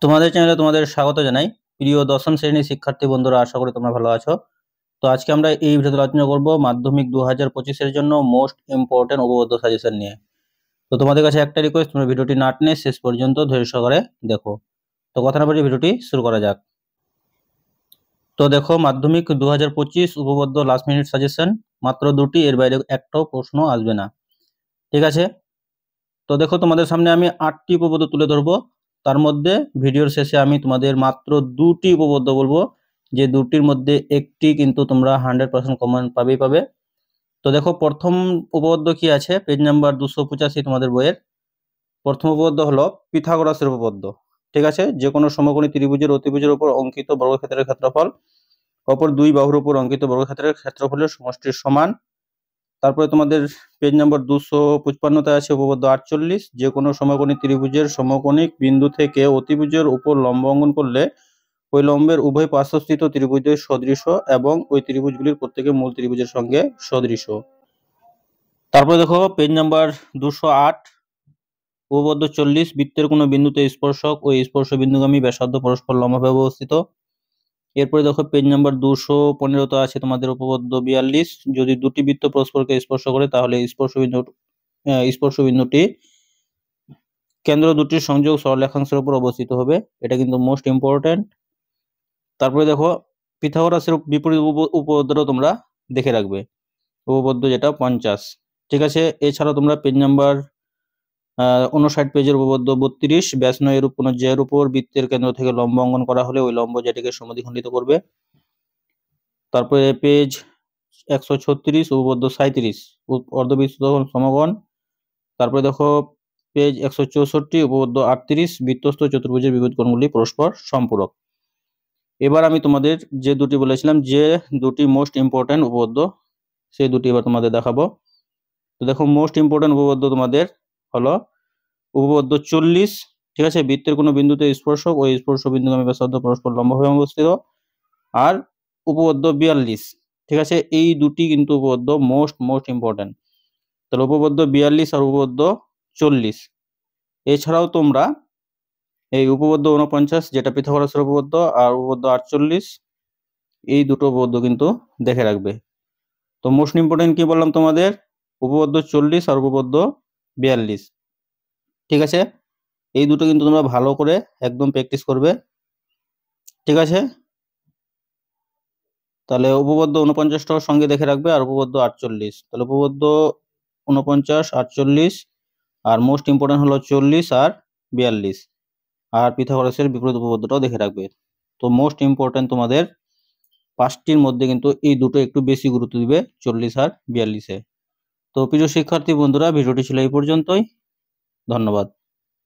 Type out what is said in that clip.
তোমাদের চ্যানেলে তোমাদের স্বাগত জানাই। প্রিয় দশম শ্রেণীর শিক্ষার্থী বন্ধুরা, আশা করি তোমরা ভালো আছো। তো আজকে আমরা এই ভিডিওতে আলোচনা করব মাধ্যমিক 2025-এর জন্য মোস্ট ইম্পর্টেন্ট উপপাদ্য সাজেশন নিয়ে। তো তোমাদের কাছে একটা রিকোয়েস্ট, তোমরা ভিডিওটি না টেনে শেষ পর্যন্ত ধৈর্য সহকারে দেখো। তো কথা না বাড়িয়ে ভিডিওটি শুরু করা যাক। তো দেখো, মাধ্যমিক 2025 উপপাদ্য লাস্ট মিনিট সাজেশন মাত্র দুটি, এর বাইরে একটাও প্রশ্ন আসবে না, ঠিক আছে? তো দেখো, তোমাদের সামনে আমি 8টি উপপাদ্য তুলে ধরবো। তার মধ্যে ভিডিওর শেষে আমি তোমাদের মাত্র দুটি উপপাদ্য বলবো, যে দুটির মধ্যে একটি কিন্তু তোমরা 100% কমন পাবে। তো দেখো, প্রথম উপপাদ্য কি আছে, পেজ নাম্বার 285 তোমাদের বইয়ের। প্রথম উপপাদ্য হলো পিথাগোরাসের উপপাদ্য, ঠিক আছে? যে কোনো সমকোণী ত্রিভুজের অতিভুজের উপর অঙ্কিত বর্গক্ষেত্রের ক্ষেত্রফল অপর দুই বাহুর উপর অঙ্কিত বর্গক্ষেত্রের ক্ষেত্রফলের সমষ্টির সমান। তারপরে তোমাদের পেজ নাম্বার 255-তে আছে উপপাদ্য 48, যে কোনো সমকোণী ত্রিভুজের সমকোণিক বিন্দু থেকে অতিভুজের উপর লম্ব অঙ্কন করলে ওই লম্বের উভয় পার্শ্বস্থিত ত্রিভুজের সদৃশ এবং ওই ত্রিভুজগুলির প্রত্যেকে মূল ত্রিভুজের সঙ্গে সদৃশ। তারপরে দেখো, পেজ নাম্বার 208, উপপাদ্য 40, বৃত্তের কোনো বিন্দুতে স্পর্শক ও স্পর্শ বিন্দুগামী ব্যাসার্ধ পরস্পর লম্বভাবে অবস্থিত। এরপরে দেখো, পেজ নাম্বার 215-তে আছে তোমাদের উপপাদ্য 42, যদি দুটি বৃত্ত পরস্পরকে স্পর্শ করে তাহলে স্পর্শ বিন্দুটি কেন্দ্র দুটির সংযোগ সরলরেখাংশের উপর অবস্থিত হবে। এটা কিন্তু মোস্ট ইম্পর্টেন্ট। তারপরে দেখো, পিথাগোরাসের বিপরীত উপপাদ্যটাও তোমরা দেখে রাখবে, উপপাদ্য যেটা 50, ঠিক আছে? এছাড়া তোমরা পেজ নাম্বার 59 পেজের উপপাদ্য 32, ব্যাস নয় এরূপ কোনো জ্যায়ের উপর বৃত্তের কেন্দ্র থেকে লম্ব অঙ্কন করা হলে ওই লম্ব যেটিকে সমদ্বিখণ্ডিত করবে। তারপরে পেজ 136, উপপাদ্য 37, অর্ধবৃত্ত সমকোণ। তারপরে দেখো, পেজ 164, উপপাদ্য 38, বৃত্তস্থ চতুর্ভুজের বিপরীত কোণগুলি পরস্পর সম্পূরক। এবার আমি তোমাদের যে দুটি বলেছিলাম, যে দুটি মোস্ট ইম্পর্টেন্ট উপপাদ্য, সেই দুটি এবার তোমাদের দেখাবো। তো দেখো, মোস্ট ইম্পর্টেন্ট উপপাদ্য তোমাদের হলো উপপাদ্য 40, ঠিক আছে? বৃত্তের কোনো বিন্দুতে স্পর্শক ওই স্পর্শ বিন্দুগামী ব্যাসার্ধ পরস্পর লম্বভাবে অবস্থিত। আর উপপাদ্য 42, ঠিক আছে? এই দুটি কিন্তু উপপাদ্য মোস্ট ইম্পর্টেন্ট। তাহলে উপপাদ্য 42 আর উপপাদ্য 40। এছাড়াও তোমরা এই উপপাদ্য 49, যেটা পিথাগোরাসের উপপাদ্য, আর উপপাদ্য 48, এই দুটো উপপাদ্য কিন্তু দেখে রাখবে। তো মোস্ট ইম্পর্টেন্ট কি বললাম তোমাদের, উপপাদ্য 40 আর উপপাদ্য 42, ঠিক আছে? এই দুটো কিন্তু তোমরা ভালো করে একদম প্র্যাকটিস করবে, ঠিক আছে? তাহলে উপপাদ্য 49টার সঙ্গে দেখে রাখবে, আর উপপাদ্য 48। তাহলে উপপাদ্য 49, 48, আর মোস্ট ইম্পর্টেন্ট হলো 40 আর 42, আর পিথাগোরাসের বিপরীত উপপাদ্যটাও দেখে রাখবে। তো মোস্ট ইম্পর্টেন্ট তোমাদের 5টির মধ্যে কিন্তু এই দুটো একটু বেশি গুরুত্ব দিবে, 40 আর 42-এ। তো প্রিয় শিক্ষার্থী বন্ধুরা, ভিডিওটি ছিল এই পর্যন্তই। ধন্যবাদ।